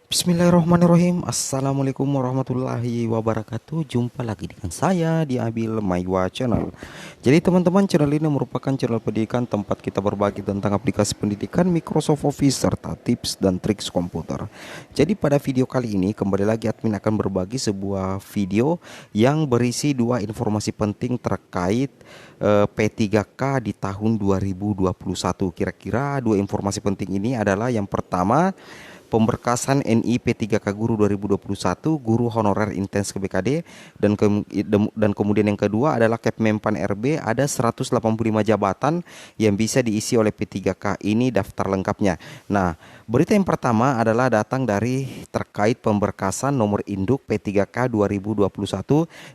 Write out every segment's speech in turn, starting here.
Bismillahirrahmanirrahim. Assalamualaikum warahmatullahi wabarakatuh. Jumpa lagi dengan saya di Abil Maiwa Channel. Jadi teman-teman, channel ini merupakan channel pendidikan tempat kita berbagi tentang aplikasi pendidikan Microsoft Office serta tips dan triks komputer. Jadi pada video kali ini kembali lagi admin akan berbagi sebuah video yang berisi dua informasi penting terkait P3K di tahun 2021. Kira-kira dua informasi penting ini adalah yang pertama, pemberkasan NI P3K Guru 2021 guru honorer intens ke BKD, dan kemudian yang kedua adalah Kepmenpan RB, ada 185 jabatan yang bisa diisi oleh P3K. Ini daftar lengkapnya. Nah, berita yang pertama adalah datang dari terkait pemberkasan nomor induk P3K 2021,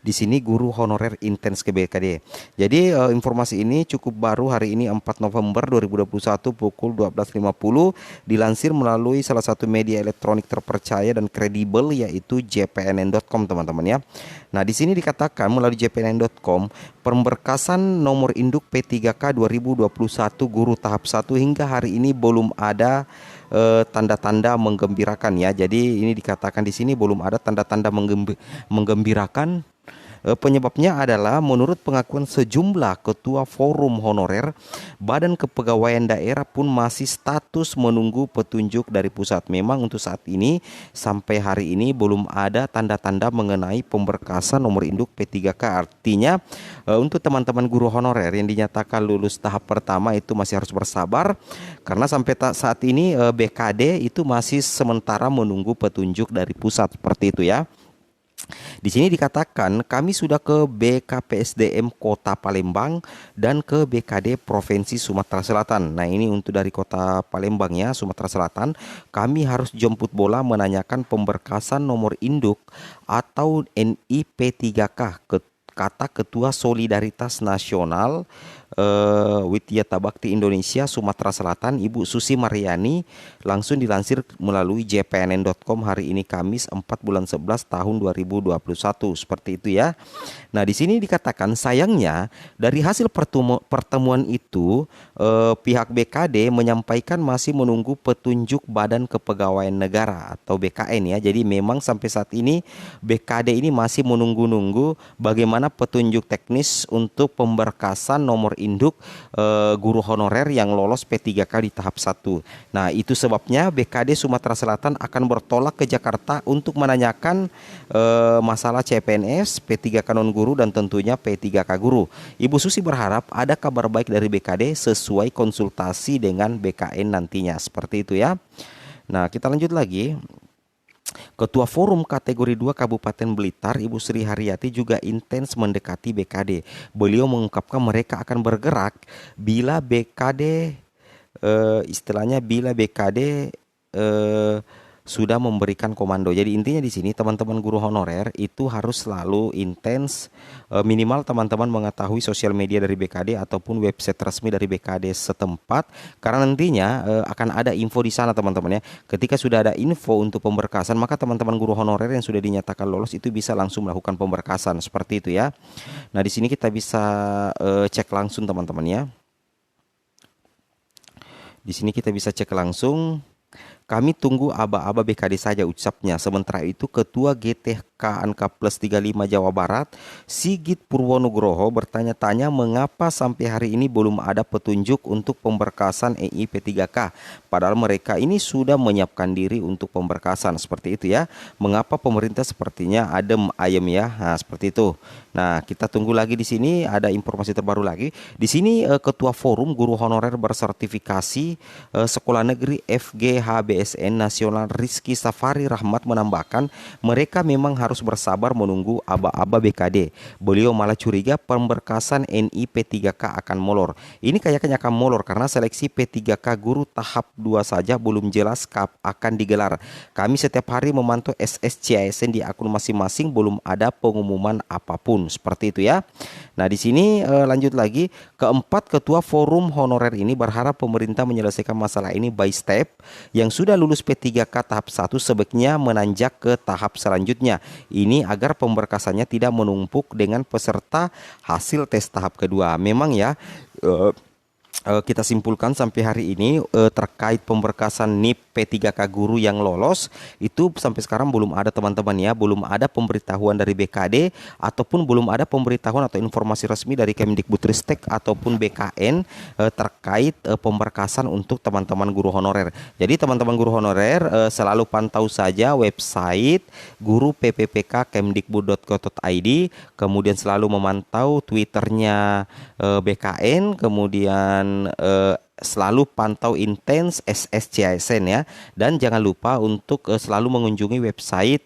di sini guru honorer intens ke BKD. Jadi informasi ini cukup baru hari ini 4 November 2021 pukul 12.50, dilansir melalui salah satu media elektronik terpercaya dan kredibel yaitu jpnn.com, teman-teman ya. Nah, di sini dikatakan melalui jpnn.com, pemberkasan nomor induk P3K 2021 guru tahap 1 hingga hari ini belum ada tanda-tanda menggembirakan ya. Jadi ini dikatakan di sini belum ada tanda-tanda menggembirakan. Penyebabnya adalah menurut pengakuan sejumlah ketua forum honorer, Badan Kepegawaian Daerah pun masih status menunggu petunjuk dari pusat. Memang untuk saat ini sampai hari ini belum ada tanda-tanda mengenai pemberkasan nomor induk P3K. Artinya untuk teman-teman guru honorer yang dinyatakan lulus tahap pertama itu masih harus bersabar, karena sampai saat ini BKD itu masih sementara menunggu petunjuk dari pusat, seperti itu ya. Di sini dikatakan kami sudah ke BKPSDM Kota Palembang dan ke BKD Provinsi Sumatera Selatan. Nah, ini untuk dari Kota Palembang ya, Sumatera Selatan. Kami harus jemput bola menanyakan pemberkasan nomor induk atau NIP3K, kata Ketua Solidaritas Nasional Widyata Bakti Indonesia Sumatera Selatan, Ibu Susi Mariani, langsung dilansir melalui jpnn.com hari ini Kamis 4 bulan 11 tahun 2021, seperti itu ya. Nah, di sini dikatakan sayangnya dari hasil pertemuan itu pihak BKD menyampaikan masih menunggu petunjuk Badan Kepegawaian Negara atau BKN ya. Jadi memang sampai saat ini BKD ini masih menunggu-nunggu bagaimana petunjuk teknis untuk pemberkasan nomor induk guru honorer yang lolos P3K di tahap 1. Nah, itu sebabnya BKD Sumatera Selatan akan bertolak ke Jakarta untuk menanyakan masalah CPNS, P3K non guru, dan tentunya P3K guru. Ibu Susi berharap ada kabar baik dari BKD sesuai konsultasi dengan BKN nantinya, seperti itu ya. Nah, kita lanjut lagi. Ketua Forum Kategori 2 Kabupaten Blitar, Ibu Sri Haryati, juga intens mendekati BKD. Beliau mengungkapkan mereka akan bergerak bila BKD istilahnya bila BKD sudah memberikan komando. Jadi intinya di sini teman-teman guru honorer itu harus selalu intens, minimal teman-teman mengetahui sosial media dari BKD ataupun website resmi dari BKD setempat, karena nantinya akan ada info di sana, teman-teman ya. Ketika sudah ada info untuk pemberkasan, maka teman-teman guru honorer yang sudah dinyatakan lolos itu bisa langsung melakukan pemberkasan, seperti itu ya. Nah, di sini kita bisa cek langsung, teman-teman ya. Di sini kita bisa cek langsung. Kami tunggu aba-aba BKD saja, ucapnya. Sementara itu Ketua GTK Anka Plus 35 Jawa Barat, Sigit Purwonugroho, bertanya-tanya mengapa sampai hari ini belum ada petunjuk untuk pemberkasan EI P3K. Padahal mereka ini sudah menyiapkan diri untuk pemberkasan, seperti itu ya. Mengapa pemerintah sepertinya adem ayem ya. Nah, seperti itu. Nah, kita tunggu lagi di sini ada informasi terbaru lagi. Di sini Ketua Forum Guru Honorer Bersertifikasi Sekolah Negeri FGHBSN Nasional Rizky Safari Rahmat menambahkan mereka memang harus bersabar menunggu aba-aba BKD. Beliau malah curiga pemberkasan NI P3K akan molor. Ini kayaknya akan molor karena seleksi P3K guru tahap 2 saja belum jelas akan digelar. Kami setiap hari memantau SSCISN di akun masing-masing, belum ada pengumuman apapun, seperti itu ya. Nah, di sini lanjut lagi. Keempat, Ketua Forum Honorer ini berharap pemerintah menyelesaikan masalah ini by step. Yang sudah lulus P3K tahap 1 sebaiknya menanjak ke tahap selanjutnya. Ini agar pemberkasannya tidak menumpuk dengan peserta hasil tes tahap kedua. Memang ya, kita simpulkan sampai hari ini terkait pemberkasan NIP P3K guru yang lolos itu sampai sekarang belum ada teman-teman ya, belum ada pemberitahuan dari BKD ataupun belum ada pemberitahuan atau informasi resmi dari Kemdikbudristek ataupun BKN terkait pemberkasan untuk teman-teman guru honorer. Jadi teman-teman guru honorer selalu pantau saja website guru PPPK kemdikbud.go.id, kemudian selalu memantau Twitternya BKN, kemudian selalu pantau intens SSCISN ya, dan jangan lupa untuk selalu mengunjungi website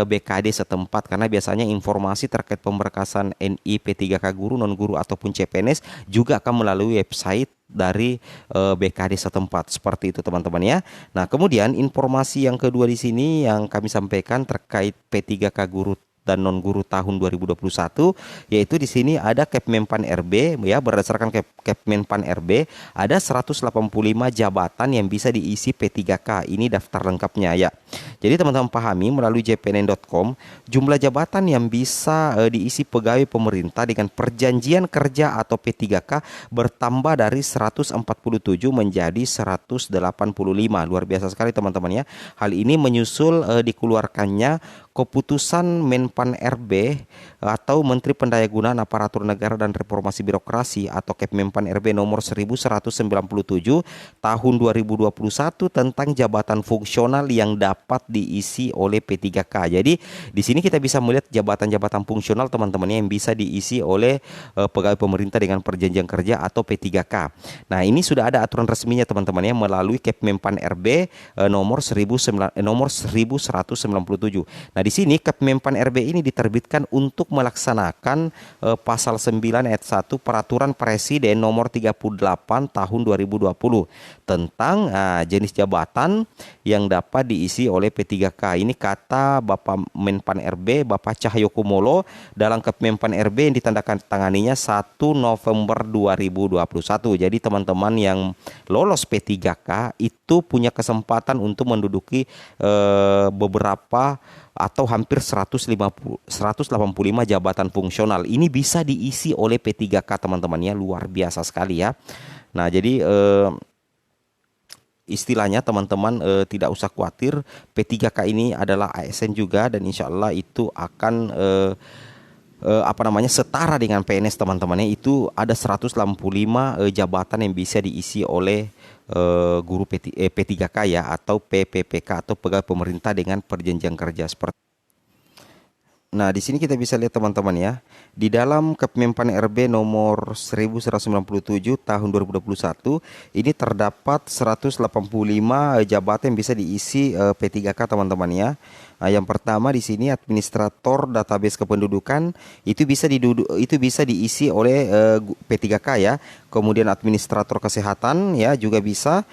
BKD setempat, karena biasanya informasi terkait pemberkasan NI P3K guru, non guru ataupun CPNS juga akan melalui website dari BKD setempat, seperti itu teman-teman ya. Nah, kemudian informasi yang kedua di sini yang kami sampaikan terkait P3K guru dan non guru tahun 2021, yaitu di sini ada Kepmenpan RB ya, berdasarkan Kepmenpan RB ada 185 jabatan yang bisa diisi P3K. Ini daftar lengkapnya ya. Jadi teman-teman pahami melalui jpnn.com jumlah jabatan yang bisa diisi pegawai pemerintah dengan perjanjian kerja atau P3K bertambah dari 147 menjadi 185. Luar biasa sekali teman-teman ya. Hal ini menyusul dikeluarkannya keputusan Menpan RB atau Menteri Pendayagunaan Aparatur Negara dan Reformasi Birokrasi atau Kepmenpan RB nomor 1197 tahun 2021 tentang jabatan fungsional yang dapat diisi oleh P3K. Jadi di sini kita bisa melihat jabatan-jabatan fungsional teman-teman yang bisa diisi oleh pegawai pemerintah dengan perjanjian kerja atau P3K. Nah, ini sudah ada aturan resminya teman-teman ya melalui Kepmenpan RB nomor 1197. Nah, di sini Kepmenpan RB ini diterbitkan untuk melaksanakan pasal 9 ayat 1 Peraturan Presiden nomor 38 tahun 2020 tentang jenis jabatan yang dapat diisi oleh P3K. Ini kata Bapak Menpan RB, Bapak Cahyokumolo dalam Kepmenpan RB yang ditandatanganinya 1 November 2021. Jadi teman-teman yang lolos P3K itu punya kesempatan untuk menduduki beberapa atau hampir 185 jabatan fungsional. Ini bisa diisi oleh P3K teman-teman ya, luar biasa sekali ya. Nah, jadi istilahnya teman-teman tidak usah khawatir, P3K ini adalah ASN juga dan insya Allah itu akan setara dengan PNS teman-teman ya. Itu ada 185 jabatan yang bisa diisi oleh guru P3K ya, atau PPPK atau pegawai pemerintah dengan perjanjian kerja seperti. Nah, di sini kita bisa lihat teman-teman ya, di dalam Kepmenpan RB nomor 1197 tahun 2021 ini terdapat 185 jabatan yang bisa diisi P3K teman-teman ya. Nah, yang pertama di sini administrator database kependudukan itu bisa diisi oleh P3K ya. Kemudian administrator kesehatan ya juga bisa.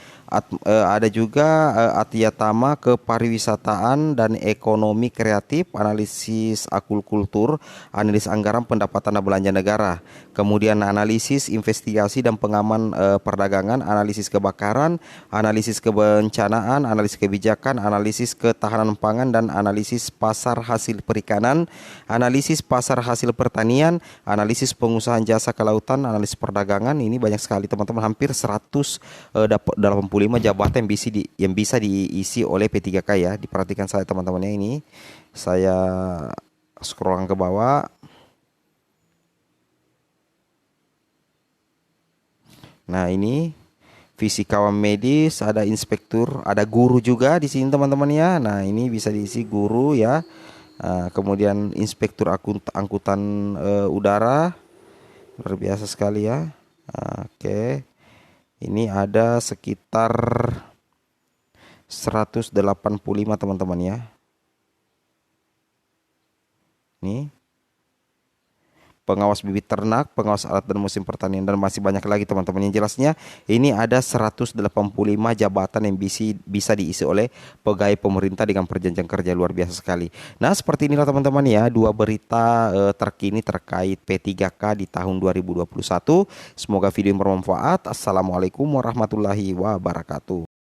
Ada juga Atiatama Kepariwisataan dan Ekonomi Kreatif, analisis akulkultur, analisis anggaran pendapatan dan belanja negara. Kemudian analisis investigasi dan pengaman perdagangan, analisis kebakaran, analisis kebencanaan, analisis kebijakan, analisis ketahanan pangan dan analisis pasar hasil perikanan, analisis pasar hasil pertanian, analisis pengusahaan jasa kelautan, analisis perdagangan. Ini banyak sekali teman-teman, hampir 185 jabatan yang bisa diisi oleh P3K ya. Diperhatikan saya teman-temannya, ini saya scroll ke bawah. Nah, ini fisikawan medis, ada inspektur, ada guru juga di sini teman-teman ya. Nah, ini bisa diisi guru ya. Kemudian inspektur angkutan udara, luar biasa sekali ya. Oke. Ini ada sekitar 185 teman-teman ya. Nih. Pengawas bibit ternak, pengawas alat dan musim pertanian, dan masih banyak lagi teman-teman. Yang jelasnya ini ada 185 jabatan yang bisa diisi oleh pegawai pemerintah dengan perjanjian kerja, luar biasa sekali. Nah, seperti inilah teman-teman ya, dua berita terkini terkait P3K di tahun 2021. Semoga video bermanfaat. Assalamualaikum warahmatullahi wabarakatuh.